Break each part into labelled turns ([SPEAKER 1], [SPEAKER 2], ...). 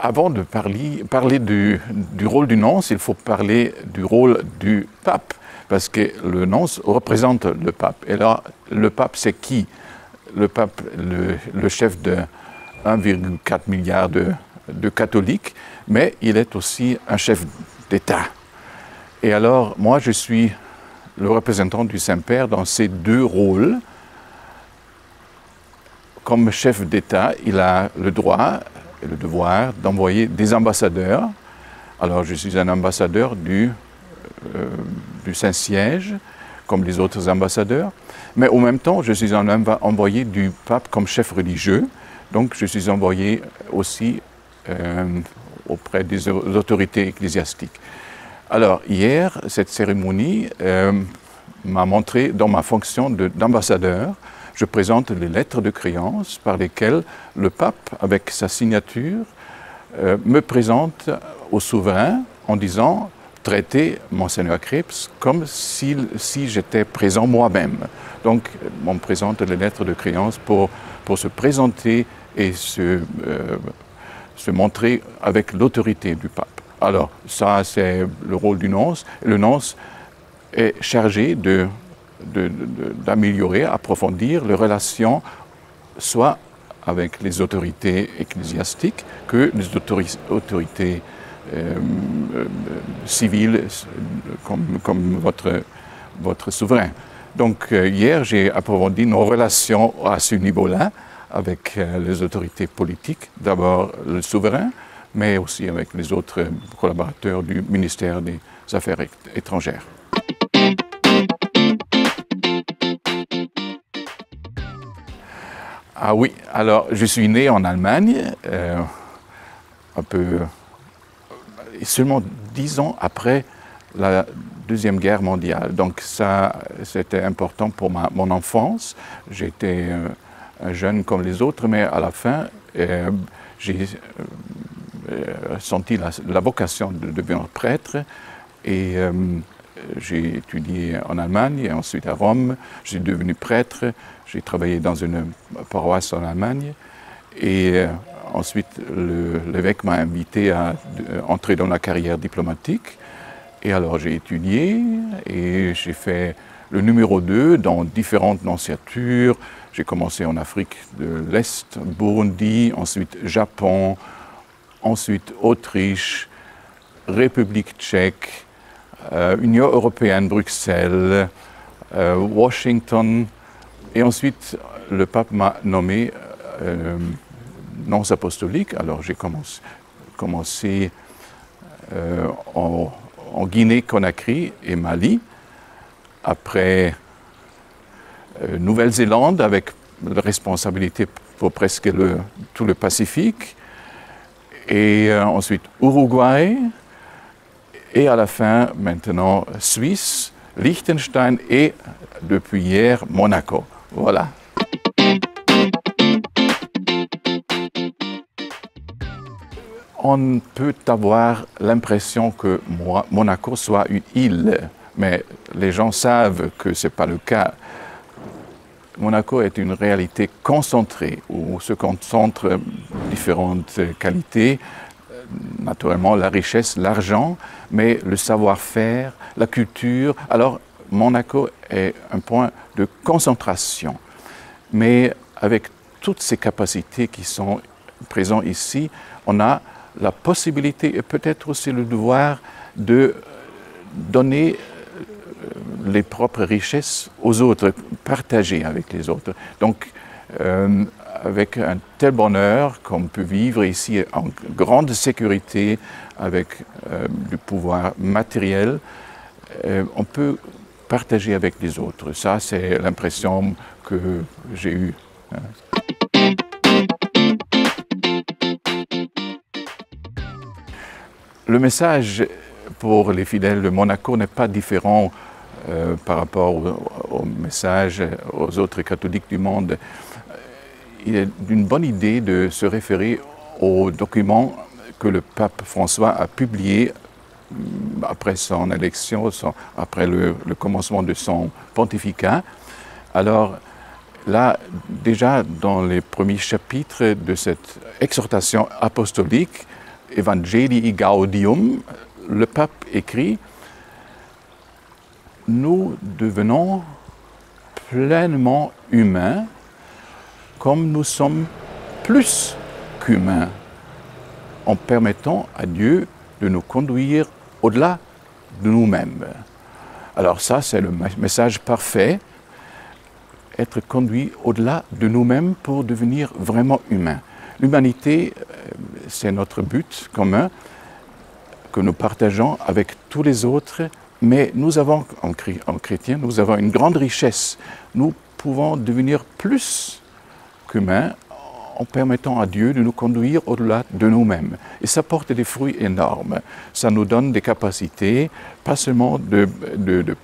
[SPEAKER 1] avant de parler du rôle du nonce, il faut parler du rôle du pape, parce que le nonce représente le pape. Et là, le pape, c'est qui? Le pape, le chef de 1,4 milliard de catholiques, mais il est aussi un chef d'État. Et alors, moi, je suis le représentant du Saint-Père dans ces deux rôles. Comme chef d'État, il a le droit et le devoir d'envoyer des ambassadeurs. Alors, je suis un ambassadeur du Saint-Siège, comme les autres ambassadeurs. Mais en même temps, je suis un envoyé du pape comme chef religieux. Donc, je suis envoyé aussi auprès des autorités ecclésiastiques. Alors, hier, cette cérémonie m'a montré, dans ma fonction d'ambassadeur, je présente les lettres de créance par lesquelles le pape, avec sa signature, me présente au souverain en disant « traitez Monseigneur Cripps comme si j'étais présent moi-même ». Donc, on me présente les lettres de créance pour se présenter et se montrer avec l'autorité du pape. Alors, ça, c'est le rôle du nonce. Le nonce est chargé d'améliorer, approfondir les relations, soit avec les autorités ecclésiastiques que les autorités civiles, comme votre souverain. Donc, hier, j'ai approfondi nos relations à ce niveau-là avec les autorités politiques, d'abord le souverain, mais aussi avec les autres collaborateurs du ministère des Affaires étrangères. Ah oui, alors je suis né en Allemagne, seulement 10 ans après la Deuxième Guerre mondiale. Donc ça, c'était important pour mon enfance. J'étais un jeune comme les autres, mais à la fin, j'ai senti la vocation de devenir prêtre et j'ai étudié en Allemagne et ensuite à Rome. J'ai devenu prêtre, j'ai travaillé dans une paroisse en Allemagne et ensuite l'évêque m'a invité à entrer dans la carrière diplomatique. Et alors j'ai étudié et j'ai fait le numéro 2 dans différentes nonciatures. J'ai commencé en Afrique de l'Est, Burundi, ensuite Japon, ensuite Autriche, République tchèque, Union européenne, Bruxelles, Washington. Et ensuite, le pape m'a nommé nonce apostolique. Alors j'ai commencé en Guinée-Conakry et Mali, après Nouvelle-Zélande avec la responsabilité pour presque tout le Pacifique, et ensuite Uruguay, et à la fin maintenant Suisse, Liechtenstein et depuis hier Monaco. Voilà. On peut avoir l'impression que Monaco soit une île, mais les gens savent que ce n'est pas le cas. Monaco est une réalité concentrée, où se concentrent différentes qualités, naturellement la richesse, l'argent, mais le savoir-faire, la culture. Alors, Monaco est un point de concentration. Mais avec toutes ces capacités qui sont présentes ici, on a la possibilité et peut-être aussi le devoir de donner les propres richesses aux autres, partager avec les autres. Donc, avec un tel bonheur qu'on peut vivre ici en grande sécurité, avec du pouvoir matériel, on peut partager avec les autres. Ça, c'est l'impression que j'ai eue. Le message pour les fidèles de Monaco n'est pas différent par rapport au message aux autres catholiques du monde. Il est une bonne idée de se référer aux documents que le pape François a publiés après son élection, après le commencement de son pontificat. Alors là, déjà dans les premiers chapitres de cette exhortation apostolique, Evangelii Gaudium, le pape écrit « Nous devenons pleinement humains comme nous sommes plus qu'humains, en permettant à Dieu de nous conduire au-delà de nous-mêmes. » Alors ça, c'est le message parfait, être conduit au-delà de nous-mêmes pour devenir vraiment humain. L'humanité, c'est notre but commun que nous partageons avec tous les autres, mais nous avons, en chrétien, nous avons une grande richesse. Nous pouvons devenir plus qu'humains en permettant à Dieu de nous conduire au-delà de nous-mêmes. Et ça porte des fruits énormes. Ça nous donne des capacités, pas seulement de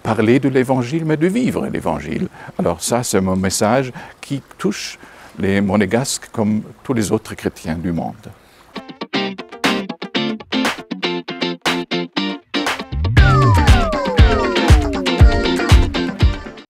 [SPEAKER 1] parler de l'Évangile, mais de vivre l'Évangile. Alors ça, c'est mon message qui touche les monégasques comme tous les autres chrétiens du monde.